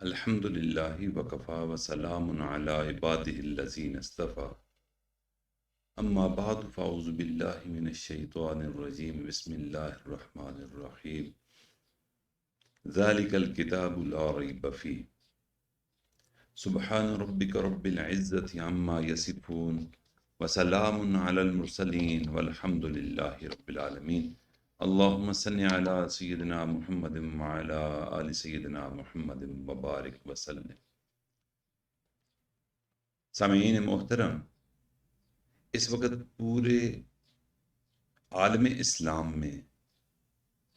الحمد للہ وکفا وسلام علی عبادہ الذین اصطفیٰ اما بعد فاعوذ باللہ من الشیطان الرجیم بسم اللہ الرحمن الرحیم ذالک الکتاب لا ریب فیہ سبحان ربک رب العزت عما یصفون وسلام علی المرسلین والحمد للہ رب العالمین اللہم صل علی سیدنا محمد وعلی آل سیدنا محمد وبارک وسلم۔ سامعین محترم، اس وقت پورے عالم اسلام میں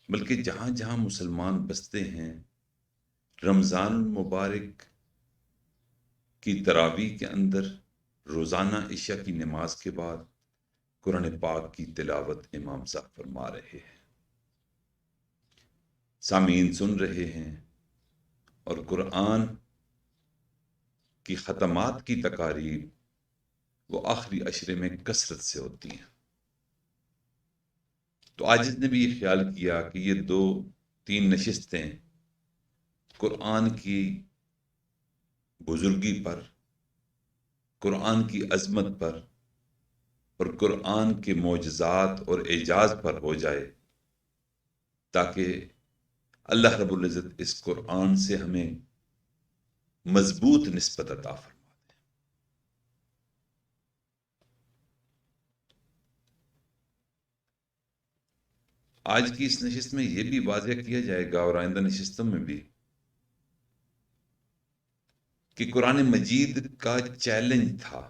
بلکہ جہاں جہاں مسلمان بستے ہیں، رمضان المبارک کی تراویح کے اندر روزانہ عشاء کی نماز کے بعد قرآن پاک کی تلاوت امام صاحب فرما رہے ہیں، سامعین سن رہے ہیں، اور قرآن کی ختمات کی تقاریب وہ آخری عشرے میں کثرت سے ہوتی ہیں۔ تو عاجز نے بھی یہ خیال کیا کہ یہ 2-3 نشستیں قرآن کی بزرگی پر، قرآن کی عظمت پر اور قرآن کے معجزات اور اعجاز پر ہو جائے، تاکہ اللہ رب العزت اس قرآن سے ہمیں مضبوط نسبت عطا فرما۔ آج کی اس نشست میں یہ بھی واضح کیا جائے گا اور آئندہ نشستوں میں بھی کہ قرآن مجید کا چیلنج تھا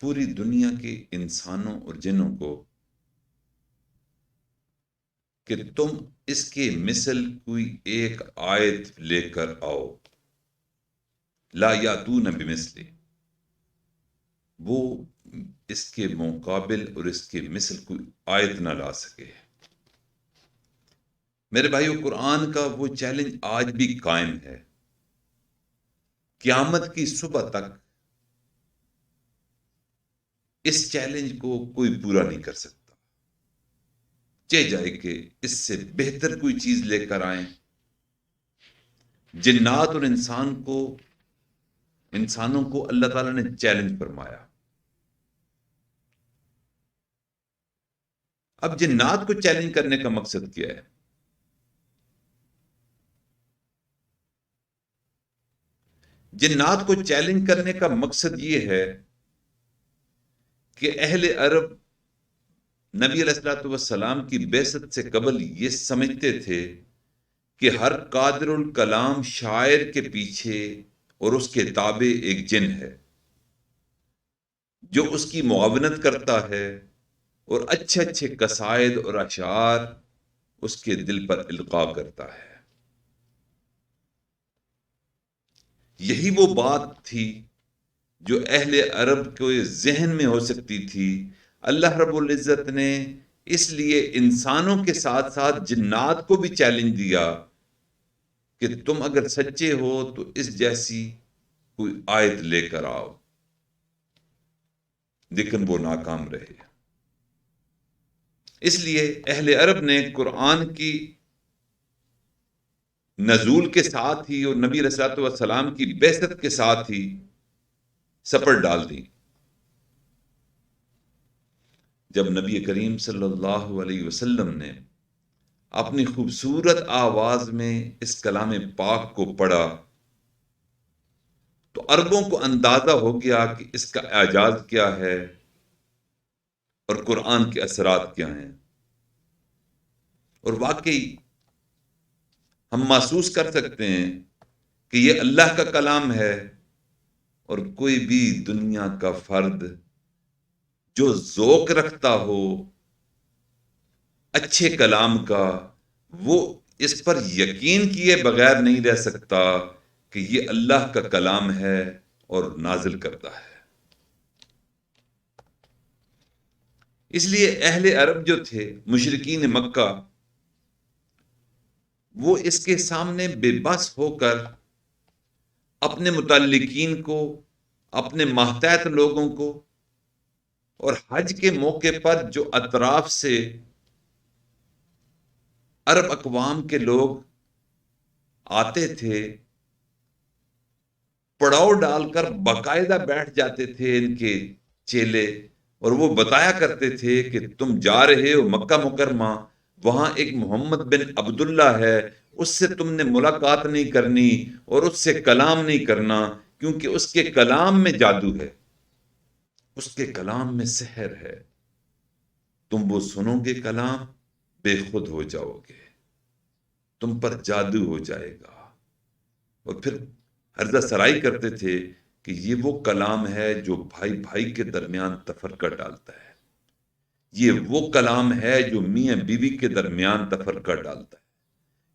پوری دنیا کے انسانوں اور جنوں کو کہ تم اس کے مثل کوئی ایک آیت لے کر آؤ، لا یاتون بمثلہ، وہ اس کے مقابل اور اس کے مثل کوئی آیت نہ لا سکے۔ میرے بھائیو، قرآن کا وہ چیلنج آج بھی قائم ہے، قیامت کی صبح تک اس چیلنج کو کوئی پورا نہیں کر سکتا، چاہے جائے کہ اس سے بہتر کوئی چیز لے کر آئیں۔ جنات اور انسانوں کو اللہ تعالیٰ نے چیلنج فرمایا۔ اب جنات کو چیلنج کرنے کا مقصد کیا ہے؟ جنات کو چیلنج کرنے کا مقصد یہ ہے کہ اہل عرب نبی علیہ الصلوۃ والسلام کی بعثت سے قبل یہ سمجھتے تھے کہ ہر قادر الکلام شاعر کے پیچھے اور اس کے تابع ایک جن ہے جو اس کی معاونت کرتا ہے اور اچھے اچھے قصائد اور اشعار اس کے دل پر القاء کرتا ہے۔ یہی وہ بات تھی جو اہل عرب کے ذہن میں ہو سکتی تھی۔ اللہ رب العزت نے اس لیے انسانوں کے ساتھ ساتھ جنات کو بھی چیلنج دیا کہ تم اگر سچے ہو تو اس جیسی کوئی آیت لے کر آؤ، لیکن وہ ناکام رہے۔ اس لیے اہل عرب نے قرآن کی نزول کے ساتھ ہی اور نبی علیہ الصلوۃ والسلام کی بعثت کے ساتھ ہی سپر ڈال دی۔ جب نبی کریم صلی اللہ علیہ وسلم نے اپنی خوبصورت آواز میں اس کلام پاک کو پڑھا تو عربوں کو اندازہ ہو گیا کہ اس کا اعجاز کیا ہے اور قرآن کے اثرات کیا ہیں، اور واقعی ہم محسوس کر سکتے ہیں کہ یہ اللہ کا کلام ہے، اور کوئی بھی دنیا کا فرد جو ذوق رکھتا ہو اچھے کلام کا، وہ اس پر یقین کیے بغیر نہیں رہ سکتا کہ یہ اللہ کا کلام ہے اور نازل کرتا ہے۔ اس لیے اہل عرب جو تھے، مشرکین مکہ، وہ اس کے سامنے بے بس ہو کر اپنے متعلقین کو، اپنے ماتحت لوگوں کو، اور حج کے موقع پر جو اطراف سے عرب اقوام کے لوگ آتے تھے، پڑاؤ ڈال کر باقاعدہ بیٹھ جاتے تھے ان کے چیلے، اور وہ بتایا کرتے تھے کہ تم جا رہے ہو مکہ مکرمہ، وہاں ایک محمد بن عبداللہ ہے، اس سے تم نے ملاقات نہیں کرنی اور اس سے کلام نہیں کرنا، کیونکہ اس کے کلام میں جادو ہے، اس کے کلام میں سحر ہے، تم وہ سنو گے کلام بے خود ہو جاؤ گے، تم پر جادو ہو جائے گا۔ اور پھر ہرزہ سرائی کرتے تھے کہ یہ وہ کلام ہے جو بھائی بھائی کے درمیان تفرقہ ڈالتا ہے، یہ وہ کلام ہے جو میاں بیوی کے درمیان تفرقہ ڈالتا ہے،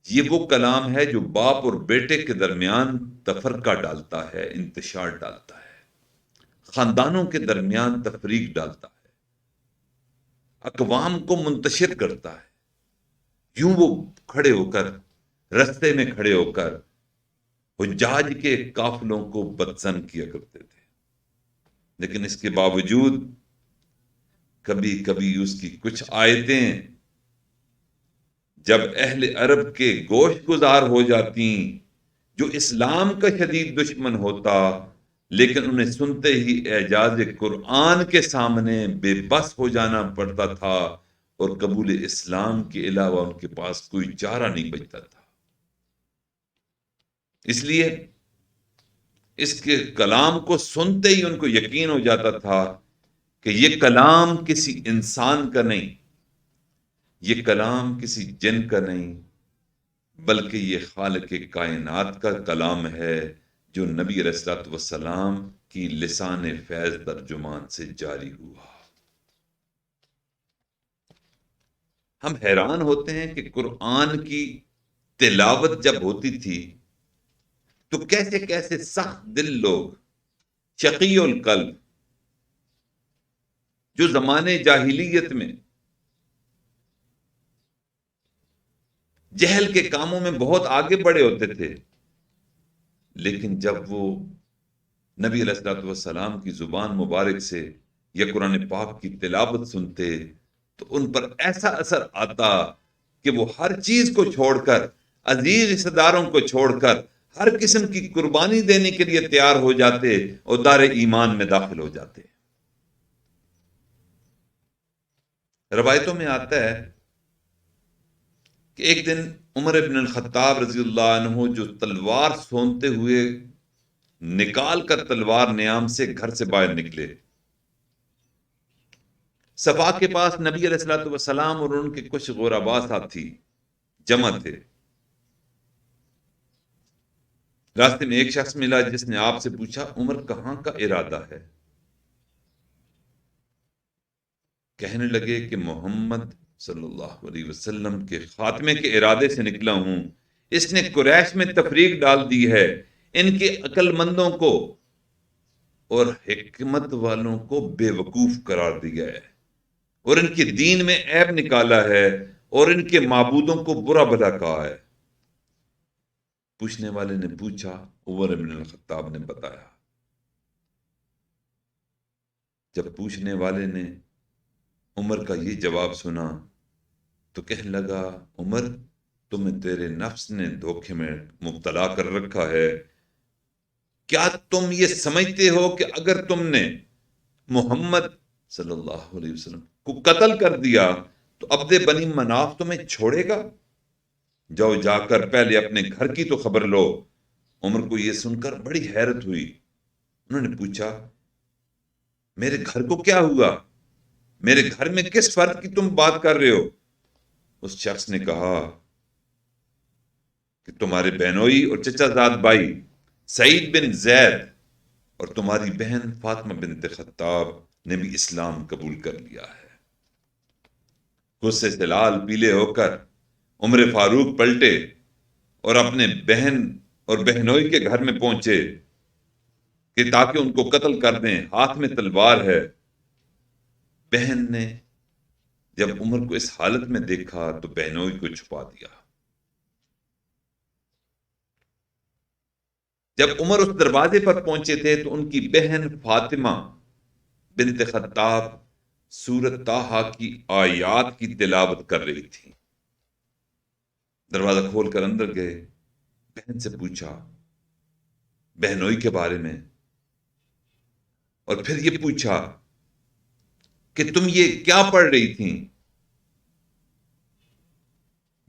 یہ وہ کلام ہے جو باپ اور بیٹے کے درمیان تفرقہ ڈالتا ہے، انتشار ڈالتا ہے، خاندانوں کے درمیان تفریق ڈالتا ہے، اقوام کو منتشر کرتا ہے۔ یوں وہ کھڑے ہو کر، رستے میں کھڑے ہو کر حجاج کے قافلوں کو بدظن کیا کرتے تھے، لیکن اس کے باوجود کبھی کبھی اس کی کچھ آیتیں جب اہل عرب کے گوش گزار ہو جاتی، جو اسلام کا شدید دشمن ہوتا، لیکن انہیں سنتے ہی اعجاز قرآن کے سامنے بے بس ہو جانا پڑتا تھا، اور قبول اسلام کے علاوہ ان کے پاس کوئی چارہ نہیں بچتا تھا۔ اس لیے اس کے کلام کو سنتے ہی ان کو یقین ہو جاتا تھا کہ یہ کلام کسی انسان کا نہیں، یہ کلام کسی جن کا نہیں، بلکہ یہ خالق کائنات کا کلام ہے، جو نبی علیہ الصلوۃ والسلام کی لسان فیض ترجمان سے جاری ہوا۔ ہم حیران ہوتے ہیں کہ قرآن کی تلاوت جب ہوتی تھی تو کیسے کیسے سخت دل لوگ، شقی القلب، جو زمانے جاہلیت میں جہل کے کاموں میں بہت آگے بڑھے ہوتے تھے، لیکن جب وہ نبی علیہ الصلوۃ والسلام کی زبان مبارک سے یا قرآن پاک کی تلاوت سنتے تو ان پر ایسا اثر آتا کہ وہ ہر چیز کو چھوڑ کر، عزیز رشتہ داروں کو چھوڑ کر، ہر قسم کی قربانی دینے کے لیے تیار ہو جاتے اور دار ایمان میں داخل ہو جاتے۔ روایتوں میں آتا ہے کہ ایک دن عمر بن الخطاب رضی اللہ عنہ جو تلوار سونتے ہوئے نکال کر تلوار نیام سے گھر سے باہر نکلے، صفا کے پاس نبی علیہ الصلوۃ والسلام اور ان کے کچھ غربا ساتھی جمع تھے۔ راستے میں ایک شخص ملا جس نے آپ سے پوچھا، عمر کہاں کا ارادہ ہے؟ کہنے لگے کہ محمد صلی اللہ علیہ وسلم کے خاتمے کے ارادے سے نکلا ہوں، اس نے قریش میں تفریق ڈال دی ہے، ان کے عقل مندوں کو اور حکمت والوں کو بے وقوف قرار دیا ہے، اور ان کے دین میں عیب نکالا ہے، اور ان کے معبودوں کو برا بھلا کہا ہے۔ پوچھنے والے نے پوچھا، عمر بن الخطاب نے بتایا۔ جب پوچھنے والے نے عمر کا یہ جواب سنا تو کہنے لگا، عمر تمہیں تیرے نفس نے دھوکے میں مبتلا کر رکھا ہے، کیا تم یہ سمجھتے ہو کہ اگر تم نے محمد صلی اللہ علیہ وسلم کو قتل کر دیا تو عبد بنی مناف تمہیں چھوڑے گا؟ جاؤ جا کر پہلے اپنے گھر کی تو خبر لو۔ عمر کو یہ سن کر بڑی حیرت ہوئی، انہوں نے پوچھا، میرے گھر کو کیا ہوا؟ میرے گھر میں کس فرد کی تم بات کر رہے ہو؟ اس شخص نے کہا کہ تمہارے بہنوئی اور چچا زاد بھائی سعید بن زید اور تمہاری بہن فاطمہ بنت خطاب نے بھی اسلام قبول کر لیا ہے۔ غصے سے لال پیلے ہو کر عمر فاروق پلٹے اور اپنے بہن اور بہنوئی کے گھر میں پہنچے کہ تاکہ ان کو قتل کر دیں، ہاتھ میں تلوار ہے۔ بہن نے جب عمر کو اس حالت میں دیکھا تو بہنوئی کو چھپا دیا۔ جب عمر اس دروازے پر پہنچے تھے تو ان کی بہن فاطمہ بنت خطاب سورۃ طٰہٰ کی آیات کی تلاوت کر رہی تھی۔ دروازہ کھول کر اندر گئے، بہن سے پوچھا بہنوئی کے بارے میں، اور پھر یہ پوچھا کہ تم یہ کیا پڑھ رہی تھیں؟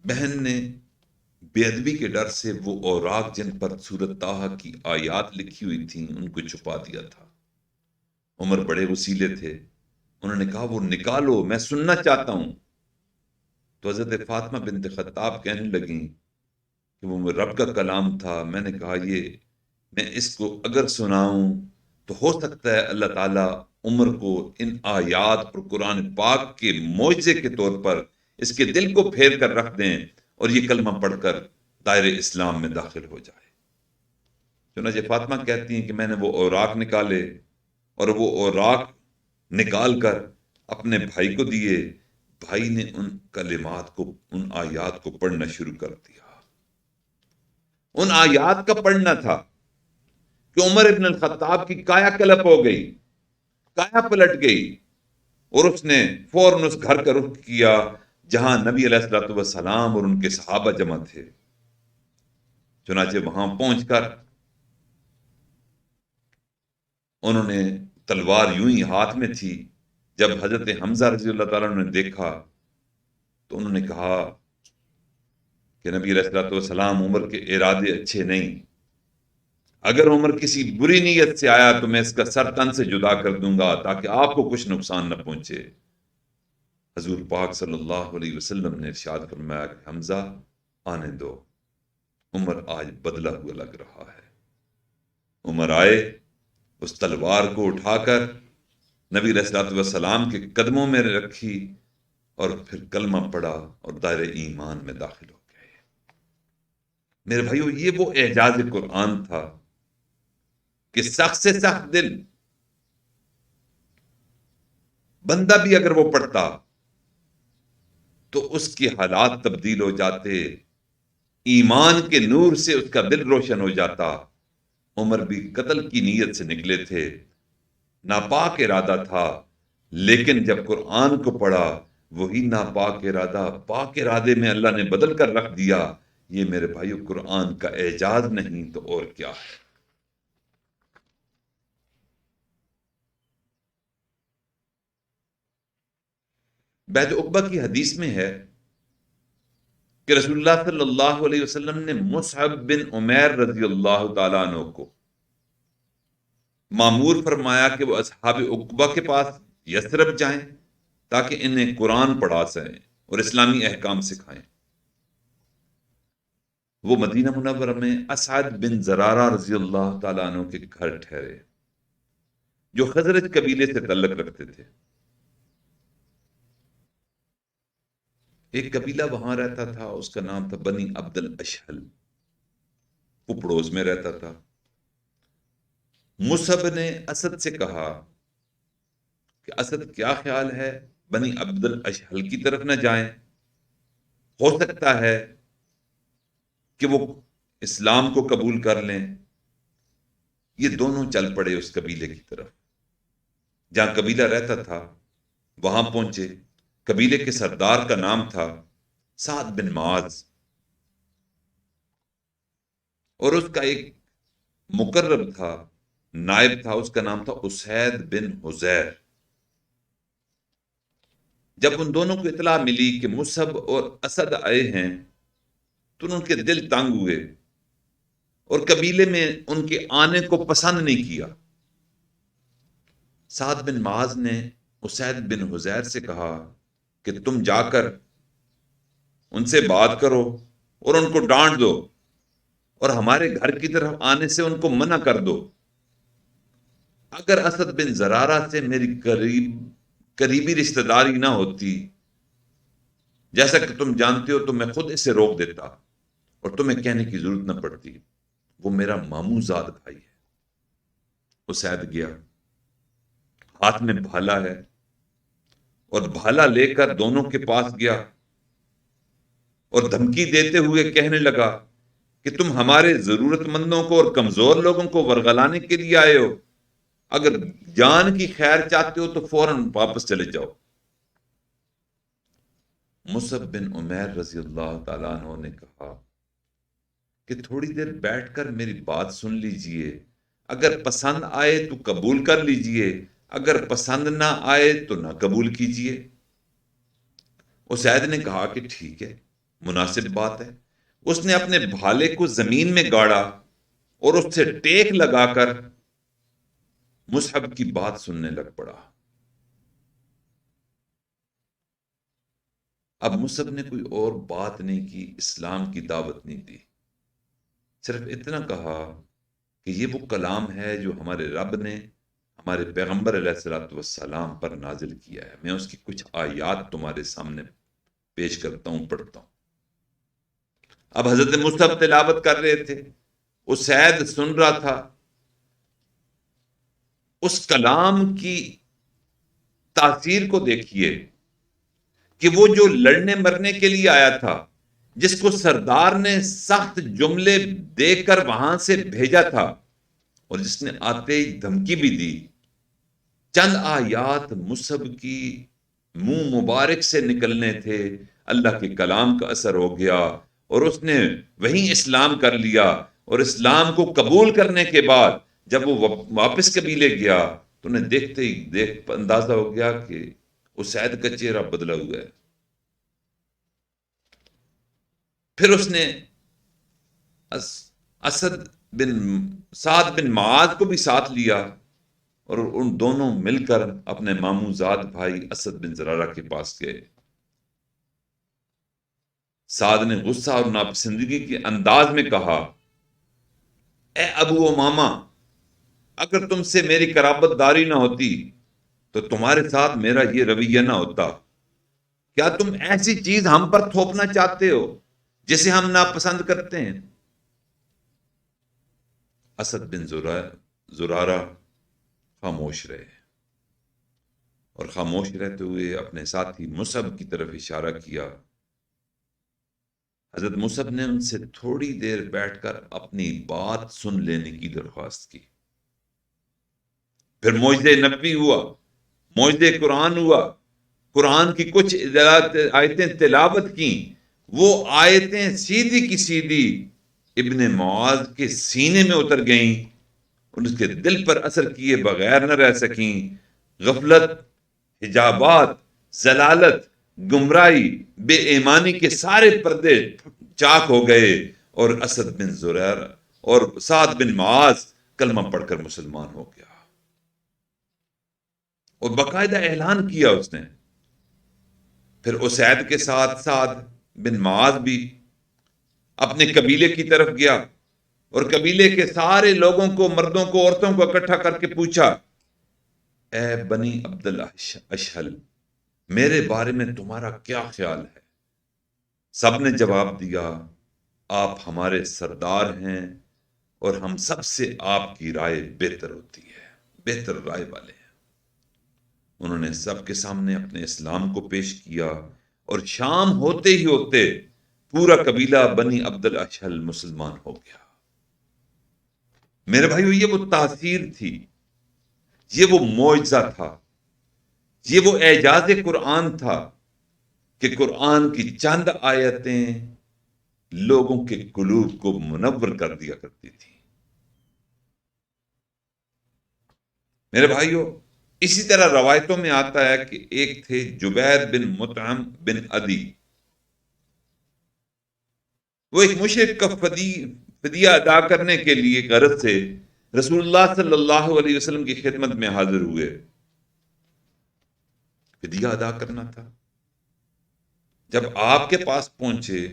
بہن نے بے ادبی کے ڈر سے وہ اوراق جن پر سورۃ طٰہٰ کی آیات لکھی ہوئی تھیں ان کو چھپا دیا تھا۔ عمر بڑے وسیلے تھے، انہوں نے کہا وہ نکالو، میں سننا چاہتا ہوں۔ تو حضرت فاطمہ بنت خطاب کہنے لگیں کہ وہ رب کا کلام تھا، میں نے کہا میں اس کو اگر سناؤں تو ہو سکتا ہے اللہ تعالیٰ عمر کو ان آیات اور قرآن پاک کے معجزے کے طور پر اس کے دل کو پھیر کر رکھ دیں اور یہ کلمہ پڑھ کر دائرے اسلام میں داخل ہو جائے۔ چنانچہ فاطمہ کہتی ہیں کہ میں نے وہ اوراق نکالے اور وہ اوراق نکال کر اپنے بھائی کو دیے، بھائی نے ان کلمات کو، ان آیات کو پڑھنا شروع کر دیا۔ ان آیات کا پڑھنا تھا کہ عمر ابن الخطاب کی کایا کلپ ہو گئی، کایا پلٹ گئی، اور اس نے فوراً اس گھر کا رخ کیا جہاں نبی علیہ الصلوۃ والسلام اور ان کے صحابہ جمع تھے۔ چنانچہ وہاں پہنچ کر انہوں نے تلوار یوں ہی ہاتھ میں تھی، جب حضرت حمزہ رضی اللہ تعالیٰ نے دیکھا تو انہوں نے کہا کہ نبی علیہ الصلوۃ والسلام، عمر کے ارادے اچھے نہیں، اگر عمر کسی بری نیت سے آیا تو میں اس کا سر تن سے جدا کر دوں گا تاکہ آپ کو کچھ نقصان نہ پہنچے۔ حضور پاک صلی اللہ علیہ وسلم نے ارشاد فرمایا کہ حمزہ آنے دو، عمر آج بدلا ہوا لگ رہا ہے۔ عمر آئے، اس تلوار کو اٹھا کر نبی علیہ الصلوۃ والسلام کے قدموں میں رکھی اور پھر کلمہ پڑھا اور دائرہ ایمان میں داخل ہو گئے۔ میرے بھائیو، یہ وہ اعجاز قرآن تھا کہ سخت سے سخت دل بندہ بھی اگر وہ پڑھتا تو اس کے حالات تبدیل ہو جاتے، ایمان کے نور سے اس کا دل روشن ہو جاتا۔ عمر بھی قتل کی نیت سے نکلے تھے، ناپاک ارادہ تھا، لیکن جب قرآن کو پڑھا وہی ناپاک ارادہ پاک ارادے میں اللہ نے بدل کر رکھ دیا۔ یہ میرے بھائیو قرآن کا اعجاز نہیں تو اور کیا ہے۔ بیعت عقبہ کی حدیث میں ہے کہ رسول اللہ صلی اللہ علیہ وسلم نے مصعب بن عمیر رضی اللہ تعالیٰ عنہ کو مامور فرمایا کہ وہ اصحاب عقبہ کے پاس یثرب جائیں تاکہ انہیں قرآن پڑھا سکیں اور اسلامی احکام سکھائیں۔ وہ مدینہ منورہ میں اسعد بن زرارہ رضی اللہ تعالیٰ عنہ کے گھر ٹھہرے، جو خزرج قبیلے سے تعلق رکھتے تھے۔ ایک قبیلہ وہاں رہتا تھا، اس کا نام تھا بنی عبد الاشہل، وہ پڑوس میں رہتا تھا۔ مصعب نے اسد سے کہا کہ اسد کیا خیال ہے بنی عبد الاشہل کی طرف نہ جائیں، ہو سکتا ہے کہ وہ اسلام کو قبول کر لیں۔ یہ دونوں چل پڑے اس قبیلے کی طرف، جہاں قبیلہ رہتا تھا وہاں پہنچے۔ قبیلے کے سردار کا نام تھا سعد بن معاذ، اور اس کا ایک مقرب تھا، نائب تھا، اس کا نام تھا اسید بن حذیر۔ جب ان دونوں کو اطلاع ملی کہ مصعب اور اسد آئے ہیں تو ان کے دل تنگ ہوئے اور قبیلے میں ان کے آنے کو پسند نہیں کیا۔ سعد بن معاذ نے اسید بن حذیر سے کہا کہ تم جا کر ان سے بات کرو اور ان کو ڈانٹ دو اور ہمارے گھر کی طرف آنے سے ان کو منع کر دو۔ اگر اسد بن زرارہ سے میری قریبی رشتہ داری نہ ہوتی، جیسا کہ تم جانتے ہو، تو میں خود اسے روک دیتا اور تمہیں کہنے کی ضرورت نہ پڑتی، وہ میرا ماموں زاد بھائی ہے۔ اسید گیا، ہاتھ میں بھالا ہے، اور بھالا لے کر دونوں کے پاس گیا اور دھمکی دیتے ہوئے کہنے لگا کہ تم ہمارے ضرورت مندوں کو اور کمزور لوگوں کو ورغلانے کے لیے آئے ہو، اگر جان کی خیر چاہتے ہو تو فوراً واپس چلے جاؤ۔ مصعب بن عمیر رضی اللہ تعالیٰ عنہ نے کہا کہ تھوڑی دیر بیٹھ کر میری بات سن لیجئے، اگر پسند آئے تو قبول کر لیجئے، اگر پسند نہ آئے تو نہ قبول کیجئے۔ اسید نے کہا کہ ٹھیک ہے، مناسب بات ہے۔ اس نے اپنے بھالے کو زمین میں گاڑا اور اس سے ٹیک لگا کر مصعب کی بات سننے لگ پڑا۔ اب مصعب نے کوئی اور بات نہیں کی، اسلام کی دعوت نہیں دی، صرف اتنا کہا کہ یہ وہ کلام ہے جو ہمارے رب نے ہمارے پیغمبر علیہ الصلوۃ والسلام پر نازل کیا ہے، میں اس کی کچھ آیات تمہارے سامنے پیش کرتا ہوں، پڑھتا ہوں۔ اب حضرت مصعب تلاوت کر رہے تھے، اسید سن رہا تھا۔ اس کلام کی تاثیر کو دیکھیے کہ وہ جو لڑنے مرنے کے لیے آیا تھا، جس کو سردار نے سخت جملے دے کر وہاں سے بھیجا تھا اور جس نے آتے ہی دھمکی بھی دی، چند آیات مصعب کی منہ مبارک سے نکلنے تھے، اللہ کے کلام کا اثر ہو گیا اور اس نے وہیں اسلام کر لیا، اور اسلام کو قبول کرنے کے بعد جب وہ واپس قبیلے گیا تو انہیں دیکھتے ہی اندازہ ہو گیا کہ اسید کا چہرہ بدلا ہوا ہے۔ پھر اس نے اسد بن سعد بن معاذ کو بھی ساتھ لیا اور ان دونوں مل کر اپنے ماموں زاد بھائی اسد بن زرارہ کے پاس گئے۔ سعد نے غصہ اور ناپسندگی کے انداز میں کہا، اے ابو امامہ، اگر تم سے میری قرابت داری نہ ہوتی تو تمہارے ساتھ میرا یہ رویہ نہ ہوتا۔ کیا تم ایسی چیز ہم پر تھوپنا چاہتے ہو جسے ہم ناپسند کرتے ہیں؟ اسد بن زرارہ خاموش رہے اور خاموش رہتے ہوئے اپنے ساتھی مصعب کی طرف اشارہ کیا۔ حضرت مصعب نے ان سے تھوڑی دیر بیٹھ کر اپنی بات سن لینے کی درخواست کی۔ پھر معجزہ نبوی ہوا، معجزہ قرآن ہوا، قرآن کی کچھ آیتیں تلاوت کی، وہ آیتیں سیدھی کی سیدھی ابن معاذ کے سینے میں اتر گئیں اور اس کے دل پر اثر کیے بغیر نہ رہ سکیں۔ غفلت، حجابات، ضلالت، گمراہی، بے ایمانی کے سارے پردے چاک ہو گئے اور اسد بن زرارہ اور سعد بن معاذ کلمہ پڑھ کر مسلمان ہو گیا، اور باقاعدہ اعلان کیا اس نے۔ پھر اسید کے ساتھ سعد بن معاذ بھی اپنے قبیلے کی طرف گیا اور قبیلے کے سارے لوگوں کو، مردوں کو، عورتوں کو اکٹھا کر کے پوچھا، اے بنی عبد الاشہل، میرے بارے میں تمہارا کیا خیال ہے؟ سب نے جواب دیا، آپ ہمارے سردار ہیں اور ہم سب سے آپ کی رائے بہتر ہوتی ہے، بہتر رائے والے ہیں۔ انہوں نے سب کے سامنے اپنے اسلام کو پیش کیا اور شام ہوتے ہی ہوتے پورا قبیلہ بنی عبد الاشہل مسلمان ہو گیا۔ میرے بھائیو، یہ وہ تاثیر تھی، یہ وہ معجزہ تھا، یہ وہ اعجاز قرآن تھا کہ قرآن کی چند آیتیں لوگوں کے قلوب کو منور کر دیا کرتی تھی۔ میرے بھائیو، اسی طرح روایتوں میں آتا ہے کہ ایک تھے جبیر بن مطعم بن عدی، وہ ایک مشرک کا فدیہ ادا کرنے کے لیے غرض سے رسول اللہ صلی اللہ علیہ وسلم کی خدمت میں حاضر ہوئے۔ فدیہ ادا کرنا تھا۔ جب آپ کے پاس پہنچے،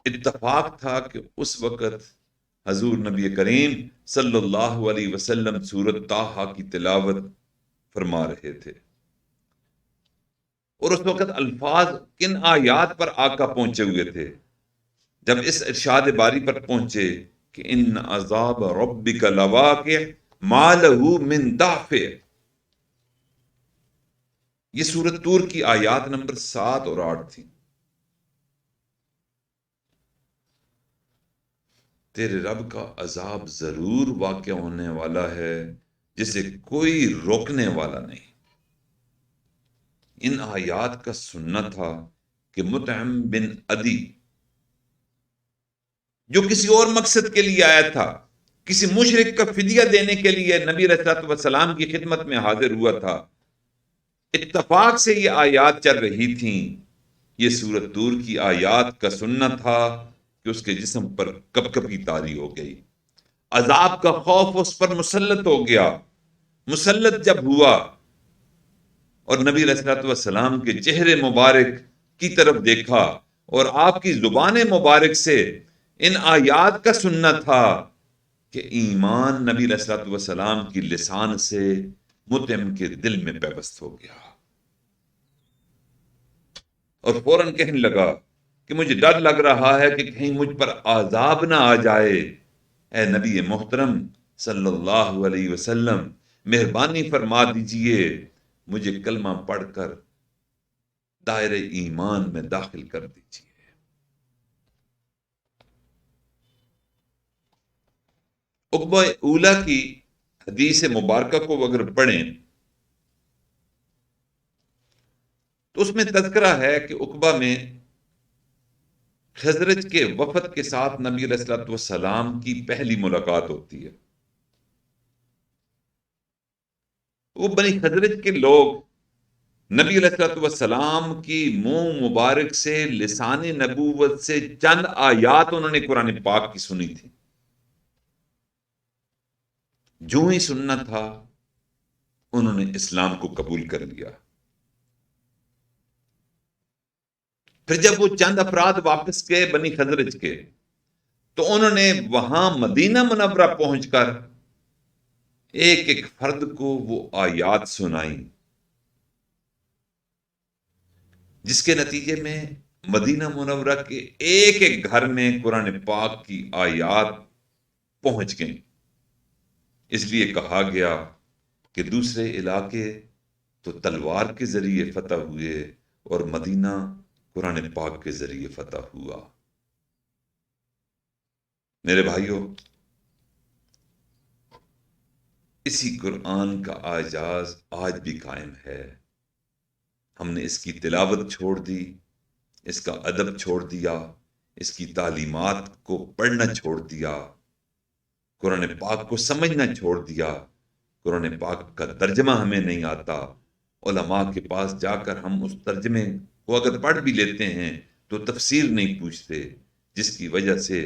اتفاق تھا کہ اس وقت حضور نبی کریم صلی اللہ علیہ وسلم سورۃ طٰہٰ کی تلاوت فرما رہے تھے، اور اس وقت الفاظ کن آیات پر آقا پہنچے ہوئے تھے؟ جب اس ارشاد باری پر پہنچے کہ ان عذاب ربک لواقع ما لہ من دافع، یہ سورۃ طور کی آیات نمبر 7 اور 8 تھی۔ تیرے رب کا عذاب ضرور واقع ہونے والا ہے جسے کوئی روکنے والا نہیں۔ ان آیات کا سننا تھا کہ مطعم بن عدی جو کسی اور مقصد کے لیے آیا تھا، کسی مشرک کا فدیہ دینے کے لیے نبی علیہ الصلوۃ والسلام کی خدمت میں حاضر ہوا تھا، اتفاق سے یہ آیات چل رہی تھیں، یہ سورۃ طور کی آیات کا سننا تھا کہ اس کے جسم پر کب کبھی طاری ہو گئی، عذاب کا خوف اس پر مسلط ہو گیا۔ مسلط جب ہوا اور نبی علیہ الصلوۃ والسلام کے چہرے مبارک کی طرف دیکھا اور آپ کی زبان مبارک سے ان آیات کا سننا تھا کہ ایمان نبی علیہ الصلوۃ والسلام کی لسان سے مطعم کے دل میں پیوست ہو گیا، اور فوراً کہنے لگا کہ مجھے ڈر لگ رہا ہے کہ کہیں مجھ پر عذاب نہ آ جائے۔ اے نبی محترم صلی اللہ علیہ وسلم، مہربانی فرما دیجئے، مجھے کلمہ پڑھ کر دائرہ ایمان میں داخل کر دیجئے۔ عقبہ اولیٰ کی حدیث مبارکہ کو اگر پڑھیں تو اس میں تذکرہ ہے کہ عقبہ میں خزرج کے وفد کے ساتھ نبی علیہ الصلوۃ والسلام کی پہلی ملاقات ہوتی ہے۔ وہ بنی خزرج کے لوگ نبی علیہ الصلوۃ والسلام کی منہ مبارک سے لسان نبوت سے چند آیات انہوں نے قرآن پاک کی سنی تھی، جو ہی سننا تھا انہوں نے اسلام کو قبول کر لیا۔ پھر جب وہ چند افراد واپس گئے بنی خزرج کے، تو انہوں نے وہاں مدینہ منورہ پہنچ کر ایک ایک فرد کو وہ آیات سنائیں، جس کے نتیجے میں مدینہ منورہ کے ایک ایک گھر میں قرآن پاک کی آیات پہنچ گئیں۔ اس لیے کہا گیا کہ دوسرے علاقے تو تلوار کے ذریعے فتح ہوئے اور مدینہ قرآن پاک کے ذریعے فتح ہوا۔ میرے بھائیوں، اسی قرآن کا اعجاز آج بھی قائم ہے۔ ہم نے اس کی تلاوت چھوڑ دی، اس کا ادب چھوڑ دیا، اس کی تعلیمات کو پڑھنا چھوڑ دیا، قرآن پاک کو سمجھنا چھوڑ دیا، قرآن پاک کا ترجمہ ہمیں نہیں آتا، علماء کے پاس جا کر ہم اس ترجمے کو اگر پڑھ بھی لیتے ہیں تو تفسیر نہیں پوچھتے، جس کی وجہ سے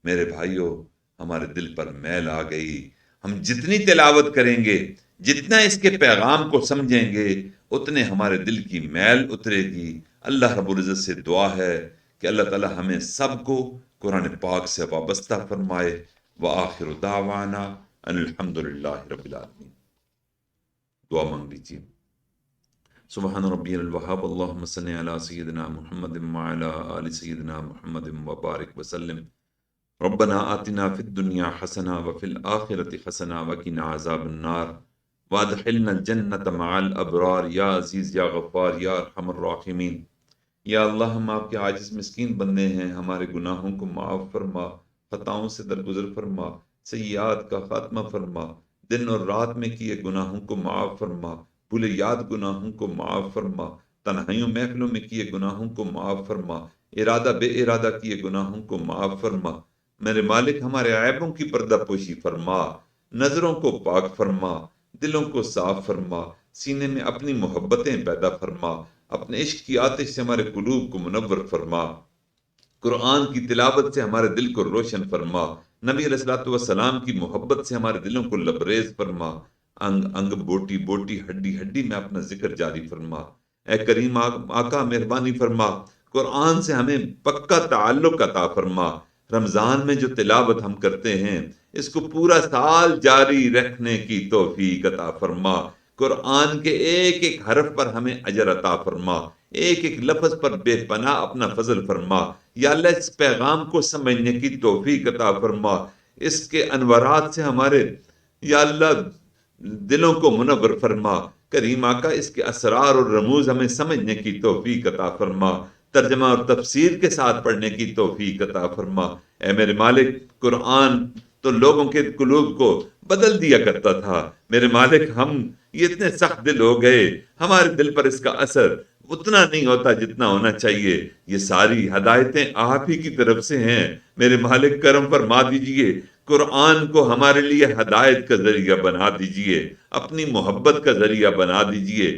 میرے بھائیوں ہمارے دل پر میل آ گئی۔ ہم جتنی تلاوت کریں گے، جتنا اس کے پیغام کو سمجھیں گے، اتنے ہمارے دل کی میل اترے گی۔ اللہ رب العزت سے دعا ہے کہ اللہ تعالی ہمیں سب کو قرآن پاک سے وابستہ فرمائے۔ وآخر دعوانا ان الحمد للہ رب العالمین۔ دعا مانگ لیجیے۔ سبحان ربی الوہاب، اللہم صلی علی سیدنا محمد وعلی آل سیدنا محمد وبارک وسلم۔ ربنا آتنا فی الدنیا حسنہ وفی الآخرۃ حسنہ وقنا عذاب النار وادخلنا الجنۃ مع الابرار۔ یا عزیز یا غفار یا ارحم الراحمین، یا اللہ ہم آپ کے عاجز مسکین بندے ہیں، ہمارے گناہوں کو معاف فرما، خطاؤں سے درگزر فرما، سیئات کا خاتمہ فرما، دن اور رات میں کیے گناہوں کو معاف فرما، بھولے یاد گناہوں کو معاف فرما، تنہائیوں محفلوں میں کیے گناہوں کو معاف فرما، ارادہ بے ارادہ کیے گناہوں کو معاف فرما۔ میرے مالک ہمارے عیبوں کی پردہ پوشی فرما، نظروں کو پاک فرما، دلوں کو صاف فرما، سینے میں اپنی محبتیں پیدا فرما، اپنے عشق کی آتش سے ہمارے قلوب کو منور فرما، قرآن کی تلاوت سے ہمارے دل کو روشن فرما، نبی علیہ الصلوۃ والسلام کی محبت سے ہمارے دلوں کو لبریز فرما، انگ انگ بوٹی بوٹی ہڈی ہڈی میں اپنا ذکر جاری فرما۔ اے کریم آقا مہربانی فرما، قرآن سے ہمیں پکا تعلق عطا فرما۔ رمضان میں جو تلاوت ہم کرتے ہیں اس کو پورا سال جاری رکھنے کی توفیق عطا فرما۔ قرآن کے ایک ایک حرف پر ہمیں اجر عطا فرما، ایک ایک لفظ پر بے پناہ اپنا فضل فرما۔ یا اللہ اس پیغام کو سمجھنے کی توفیق عطا فرما، اس کے انوارات سے ہمارے یا اللہ دلوں کو منور فرما۔ کریم آقا اس کے اسرار اور رموز ہمیں سمجھنے کی توفیق عطا فرما، ترجمہ اور تفسیر کے ساتھ پڑھنے کی توفیق عطا فرما۔ اے میرے مالک، قرآن تو لوگوں کے قلوب کو بدل دیا کرتا تھا، میرے مالک ہم یہ اتنے سخت دل ہو گئے، ہمارے دل پر اس کا اثر اتنا نہیں ہوتا جتنا ہونا چاہیے۔ یہ ساری ہدایتیں آپ ہی کی طرف سے ہیں، میرے مالک کرم فرما دیجئے، قرآن کو ہمارے لیے ہدایت کا ذریعہ بنا دیجئے، اپنی محبت کا ذریعہ بنا دیجئے،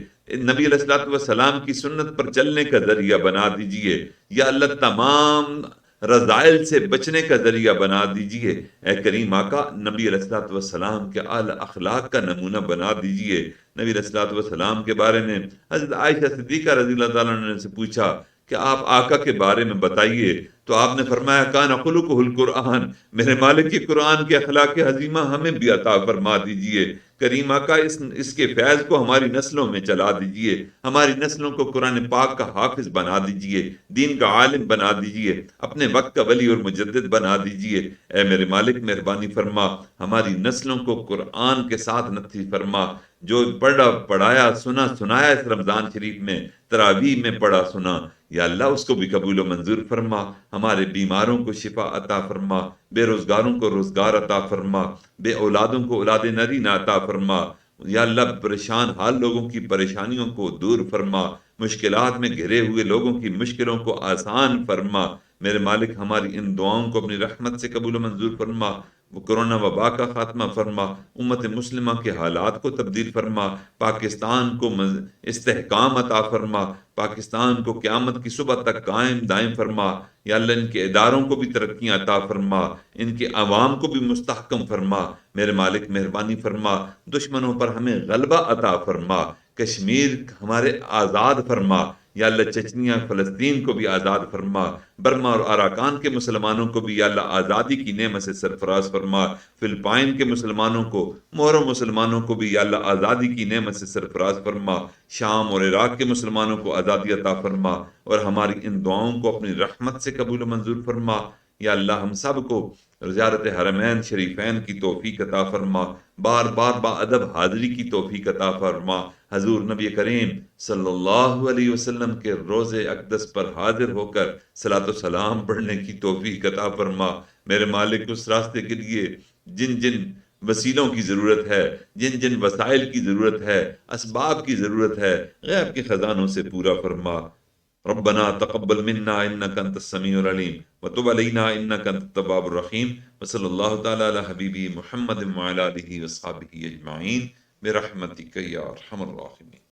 نبی علیہ الصلوۃ والسلام کی سنت پر چلنے کا ذریعہ بنا دیجئے، یا اللہ تمام رذائل سے بچنے کا ذریعہ بنا دیجئے۔ اے کریم آقا، نبی علیہ الصلوۃ والسلام کے اعلی اخلاق کا نمونہ بنا دیجئے۔ نبی علیہ الصلوۃ والسلام کے بارے میں حضرت عائشہ صدیقہ رضی اللہ تعالیٰ عنہ سے پوچھا کہ آپ آقا کے بارے میں بتائیے، تو آپ نے فرمایا کان خلقہ القرآن، میرے مالک کی قرآن کے اخلاق عظیمہ ہمیں بھی عطا فرما دیجئے۔ کریم آقا، اس کے فیض کو ہماری نسلوں میں چلا دیجئے، ہماری نسلوں کو قرآن پاک کا حافظ بنا دیجئے، دین کا عالم بنا دیجئے، اپنے وقت کا ولی اور مجدد بنا دیجئے۔ اے میرے مالک، مہربانی فرما، ہماری نسلوں کو قرآن کے ساتھ نصیب فرما۔ جو پڑھا پڑھایا سنا سنایا اس رمضان شریف میں، تراویح میں پڑھا سنا، یا اللہ اس کو بھی قبول و منظور فرما۔ ہمارے بیماروں کو شفا عطا فرما، بے روزگاروں کو روزگار عطا فرما، بے اولادوں کو اولاد نری عطا فرما۔ یا اللہ، پریشان حال لوگوں کی پریشانیوں کو دور فرما، مشکلات میں گھرے ہوئے لوگوں کی مشکلوں کو آسان فرما۔ میرے مالک، ہماری ان دعاؤں کو اپنی رحمت سے قبول و منظور فرما۔ وہ کرونا وبا کا خاتمہ فرما، امت مسلمہ کے حالات کو تبدیل فرما، پاکستان کو استحکام عطا فرما، پاکستان کو قیامت کی صبح تک قائم دائم فرما۔ یا اللہ، ان کے اداروں کو بھی ترقیاں عطا فرما، ان کے عوام کو بھی مستحکم فرما۔ میرے مالک، مہربانی فرما، دشمنوں پر ہمیں غلبہ عطا فرما، کشمیر ہمارے آزاد فرما۔ یا اللہ، چچنیا فلسطین کو بھی آزاد فرما، برما اور اراکان کے مسلمانوں کو بھی یا اللہ آزادی کی نعمت سے سرفراز فرما، فلپائن کے مسلمانوں کو، محرم مسلمانوں کو بھی یا اللہ آزادی کی نعمت سے سرفراز فرما، شام اور عراق کے مسلمانوں کو آزادی عطا فرما، اور ہماری ان دعاؤں کو اپنی رحمت سے قبول و منظور فرما۔ یا اللہ، ہم سب کو زیارت حرمین شریفین کی توفیق عطا فرما، بار بار با ادب حاضری کی توفیق عطا فرما، حضور نبی کریم صلی اللہ علیہ وسلم کے روض اقدس پر حاضر ہو کر صلاۃ و سلام پڑھنے کی توفیق عطا فرما۔ میرے مالک، اس راستے کے لیے جن جن وسیلوں کی ضرورت ہے، جن جن وسائل کی ضرورت ہے، اسباب کی ضرورت ہے، غیب کے خزانوں سے پورا فرما۔ ربنا تقبل منا انك انت السميع العليم وتب علينا انك انت التواب الرحيم وصلى الله تعالى على حبيبه محمد وعلى اله وصحبه اجمعين برحمتك يا ارحم الراحمين۔